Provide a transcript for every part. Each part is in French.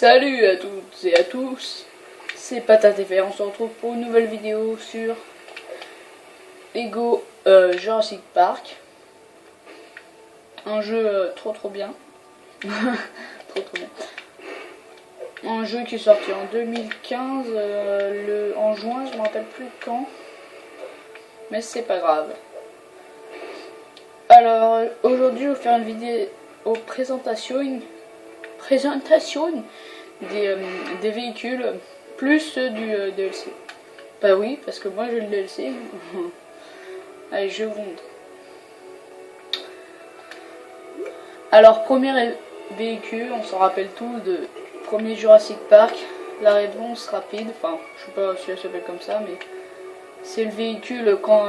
Salut à toutes et à tous, c'est PataTV, on se retrouve pour une nouvelle vidéo sur Lego Jurassic Park. Un jeu trop bien. trop bien. Un jeu qui est sorti en 2015, en juin, je me rappelle plus quand. Mais c'est pas grave. Alors aujourd'hui je vais faire une vidéo présentation des véhicules plus ceux du DLC. Bah oui, parce que moi j'ai le DLC. Allez, je vous montre. Alors, premier véhicule, on s'en rappelle tous de premier Jurassic Park. La réponse rapide, enfin, je sais pas si elle s'appelle comme ça, mais c'est le véhicule quand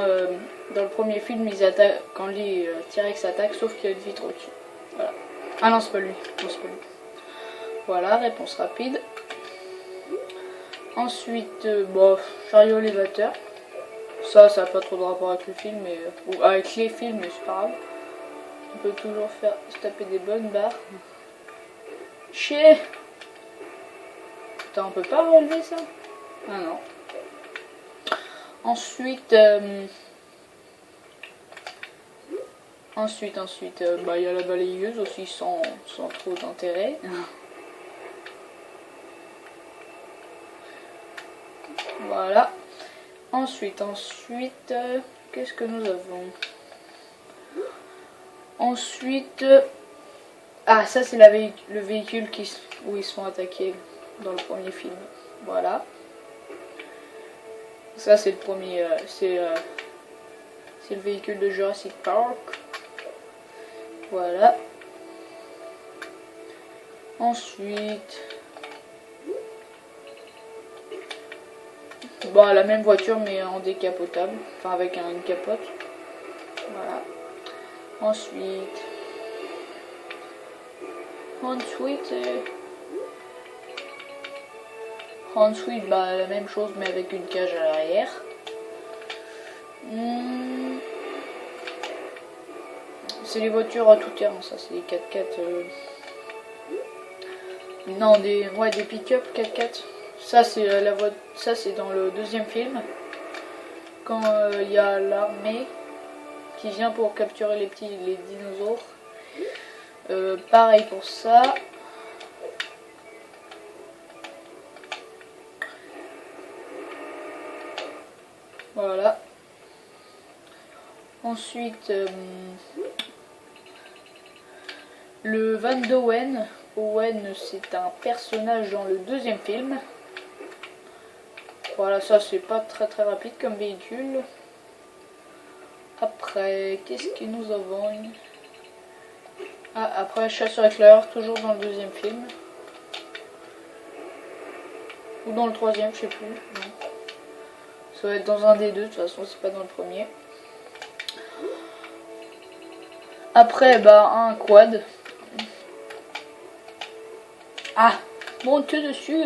dans le premier film ils attaquent, quand les T-Rex attaquent, sauf qu'il y a une vitre au-dessus. Voilà. Ah non, c'est pas lui. Non, c'est pas lui. Voilà, réponse rapide. Ensuite, chariot élévateur. Ça n'a pas trop de rapport avec le film, mais, ou avec les films, mais c'est pas grave. On peut toujours se taper des bonnes barres. Chier. Putain, on peut pas relever ça? Ah non. Ensuite, il y a la balayeuse aussi sans trop d'intérêt. Voilà. Ensuite, qu'est-ce que nous avons? Ensuite, ça c'est le véhicule où ils sont attaqués dans le premier film. Voilà. Ça c'est le premier, c'est le véhicule de Jurassic Park. Voilà. Ensuite, la même voiture mais en décapotable, enfin avec une capote. Voilà. Ensuite, la même chose mais avec une cage à l'arrière. C'est les voitures à tout terrain, ça c'est des 4x4. Non, des pick-up 4x4. Ça c'est ça c'est dans le deuxième film. Quand il y a l'armée qui vient pour capturer les dinosaures. Pareil pour ça. Voilà. Ensuite, le van d'Owen. Owen, c'est un personnage dans le deuxième film. Voilà, ça c'est pas très rapide comme véhicule. Après, qu'est-ce que nous avons? Après, chasseur éclaireur, toujours dans le deuxième film. Ou dans le troisième, je sais plus. Non. Ça va être dans un des deux, de toute façon, c'est pas dans le premier. Après, un quad. Ah, monte dessus.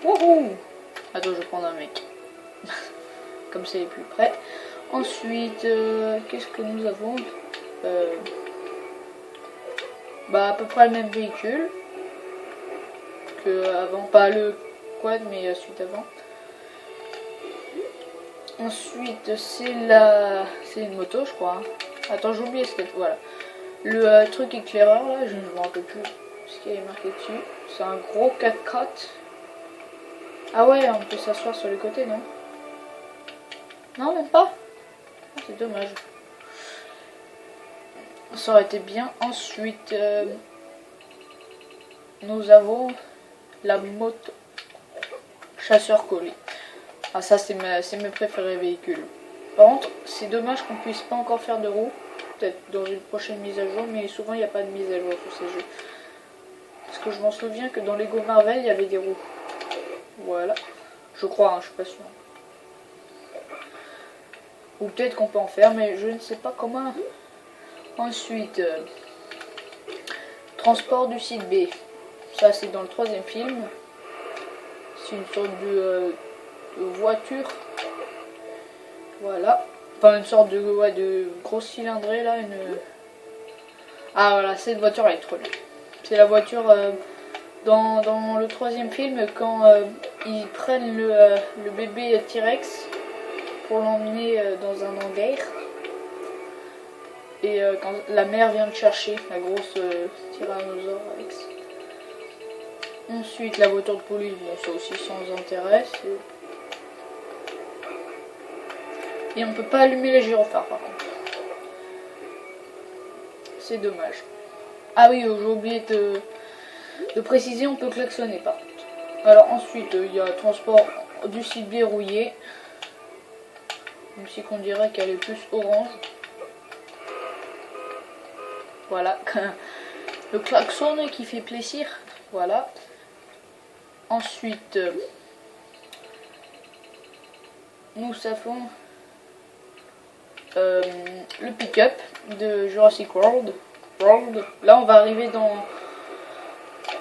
Wouhou. Attends, je vais prendre un mec. Comme c'est plus près. Ensuite, qu'est-ce que nous avons? À peu près le même véhicule que avant, pas le quad mais suite avant. Ensuite c'est une moto je crois. Attends, j'ai oublié ce que voilà. Le truc éclaireur là, je ne me rappelle plus ce qu'il y avait marqué dessus. C'est un gros 4x4. Ah ouais, on peut s'asseoir sur les côtés, non? Non, même pas. C'est dommage. Ça aurait été bien. Ensuite, nous avons la moto chasseur colis. Ah, ça c'est mes préférés véhicules. Par contre, c'est dommage qu'on puisse pas encore faire de roues. Peut-être dans une prochaine mise à jour, mais souvent il n'y a pas de mise à jour sur ces jeux. Parce que je m'en souviens que dans Lego Marvel il y avait des roues. Voilà. Je crois, je suis pas sûre. Ou peut-être qu'on peut en faire, mais je ne sais pas comment. Ensuite, transport du site B. Ça c'est dans le troisième film. C'est une sorte de voiture. Voilà. Enfin une sorte de grosse cylindrée là. Ah voilà, cette voiture elle est trop bien. C'est la voiture Dans le troisième film, quand ils prennent le bébé T-Rex pour l'emmener dans un hangar, et quand la mère vient de chercher la grosse Tyrannosaure Rex. Ensuite, la voiture de police, bon, ça aussi sans intérêt. Et on peut pas allumer les gyrophares par contre. C'est dommage. Ah oui, j'ai oublié de préciser, on peut klaxonner par contre. Alors ensuite, il y a transport du site B rouillé. Même si qu'on dirait qu'elle est plus orange. Voilà. Le klaxon qui fait plaisir. Voilà. Ensuite, nous avons le pick-up de Jurassic World. Là, on va arriver dans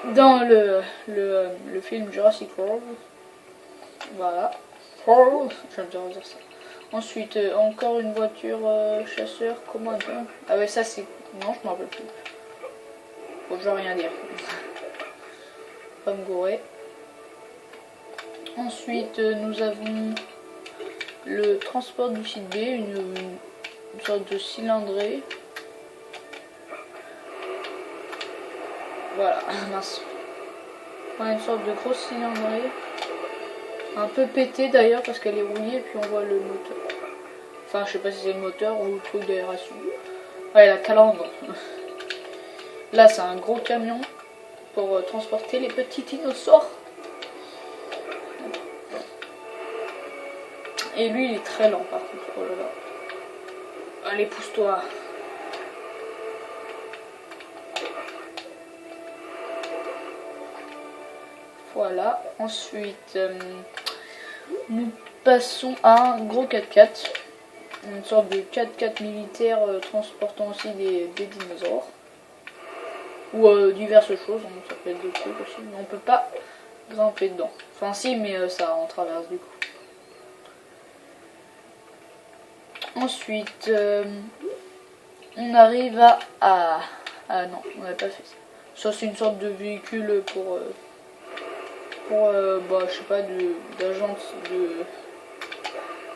le film Jurassic World. Voilà. J'aime bien dire ça. Ensuite, encore une voiture chasseur. Comment dire? Ah ouais, ça c'est... Non, je m'en rappelle plus. Bon, je vais rien dire. Pas me gourer. Ensuite, nous avons le transport du site B, une sorte de cylindrée. Voilà, mince. Ouais, une sorte de grosse cylindrée. Un peu pétée d'ailleurs parce qu'elle est rouillée et puis on voit le moteur. Enfin, je sais pas si c'est le moteur ou le truc d'aération. Ouais, la calandre. Là, c'est un gros camion pour transporter les petits dinosaures. Et lui, il est très lent par contre. Oh là là. Allez, pousse-toi. Voilà. Ensuite, nous passons à un gros 4x4. Une sorte de 4x4 militaire transportant aussi des dinosaures. Ou diverses choses. Ça peut être d'autres trucs aussi. Mais on peut pas grimper dedans. Enfin, si, mais ça en traverse du coup. Ensuite, on arrive à... Ah non, on n'a pas fait ça. Ça, c'est une sorte de véhicule pour bah, je sais pas,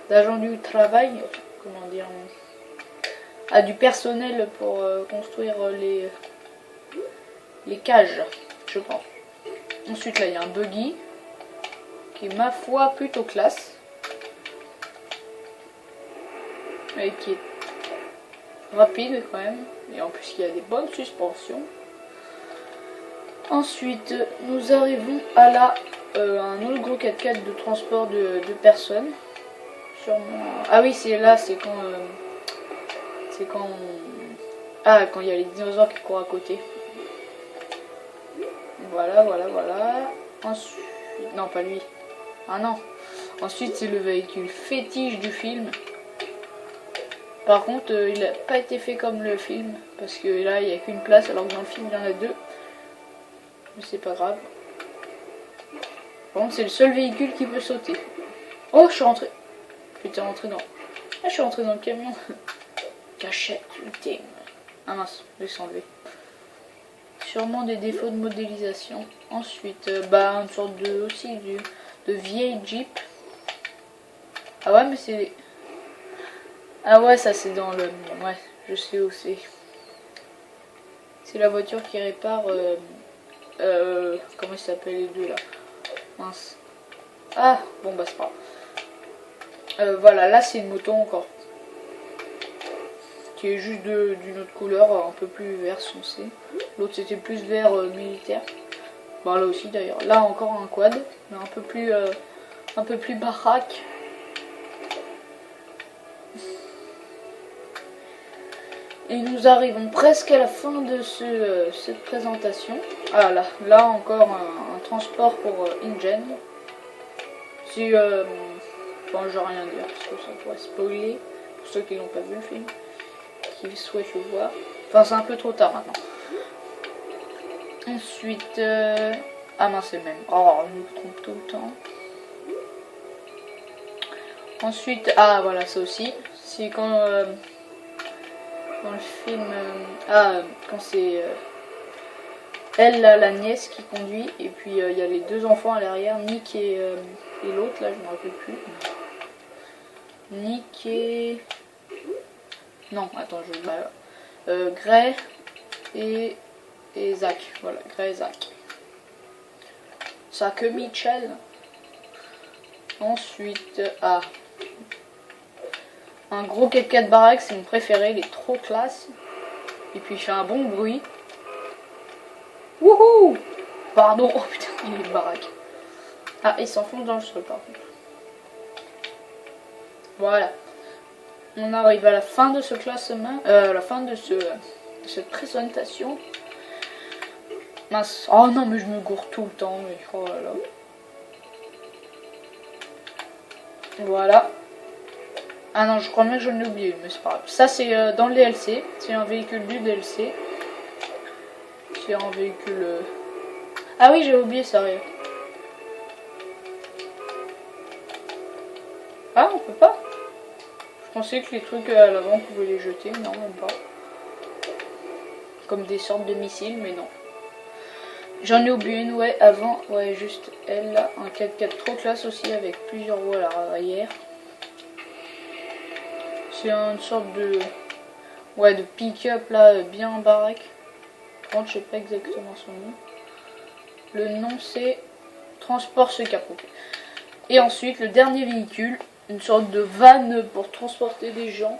d'agent du travail, comment dire, du personnel pour construire les cages, je pense. Ensuite, là, il y a un buggy qui est, ma foi, plutôt classe. Et qui est rapide quand même, et en plus il y a des bonnes suspensions. Ensuite nous arrivons à un autre gros 4x4 de transport de personnes. Sûrement... Ah oui, c'est là, c'est quand quand il y a les dinosaures qui courent à côté. Voilà. Ensuite, non pas lui. Ah non. Ensuite c'est le véhicule fétiche du film. Par contre, il n'a pas été fait comme le film, parce que là, il n'y a qu'une place, alors que dans le film, il y en a deux. Mais c'est pas grave. Par contre, c'est le seul véhicule qui peut sauter. Oh, je suis rentré. Putain, rentré dans... Ah, je suis rentré dans le camion. Cachette, ultime. Ah mince, laisse enlever. Sûrement des défauts de modélisation. Ensuite, une sorte de vieille Jeep. Ah ouais, mais c'est... Ah ouais, ça c'est dans le... Ouais, je sais où c'est. C'est la voiture qui répare... comment ils s'appellent les deux là? Mince. Ah, bon bah c'est pas grave. Voilà, là c'est une moto encore. Qui est juste d'une autre couleur, un peu plus vert foncé. L'autre c'était plus vert militaire. Bah là aussi d'ailleurs. Là encore un quad, mais un peu plus baraque. Et nous arrivons presque à la fin de cette présentation. Ah là encore un transport pour InGen. Si, bon, je vais rien dire parce que ça pourrait spoiler pour ceux qui n'ont pas vu le film, qui souhaitent le voir. Enfin, c'est un peu trop tard maintenant. Ensuite, ah mince, c'est le même. Oh, je me trompe tout le temps. Ensuite, ah voilà, ça aussi. C'est quand dans le film, quand c'est Elle, là, la nièce qui conduit. Et puis il y a les deux enfants à l'arrière, Nick et l'autre, là, je me rappelle plus. Nick et... Non, attends, je... Gray et Zach. Voilà, Gray et Zach. Ça que Mitchell. Ensuite, un gros 4x4 baraque, c'est mon préféré, il est trop classe. Et puis il fait un bon bruit. Wouhou! Pardon, oh putain, il est baraque. Ah, il s'enfonce dans le sol par contre. Voilà. On arrive à la fin de ce classement, à la fin de cette présentation. Mince. Oh non, mais je me gourre tout le temps, mais oh là là. Voilà. Ah non, je crois même que j'en ai oublié, mais c'est pas grave. Ça, c'est dans le DLC. C'est un véhicule du DLC. C'est un véhicule... Ah oui, j'ai oublié ça, regarde. Ah, on peut pas? Je pensais que les trucs à l'avant, on pouvait les jeter. Non, même pas. Comme des sortes de missiles, mais non. J'en ai oublié une, ouais, avant. Ouais, juste elle, là. Un 4x4 trop classe aussi, avec plusieurs roues à l'arrière. C'est une sorte de... Ouais, de pick-up, là, bien baraque. Par contre, je sais pas exactement son nom. Le nom, c'est Transport ce capot. Et ensuite, le dernier véhicule, une sorte de van pour transporter des gens.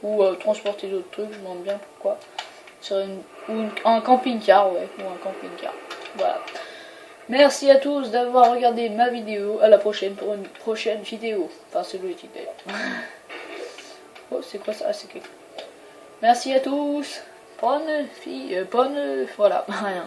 Ou transporter d'autres trucs, je me demande bien pourquoi. Un camping-car, ouais, ou un camping-car. Voilà. Merci à tous d'avoir regardé ma vidéo. À la prochaine pour une prochaine vidéo. Enfin, c'est le titre d'ailleurs. Oh, c'est quoi ça? Ah, c'est quelque chose. Merci à tous. Bonne fille, bonne... Voilà, rien.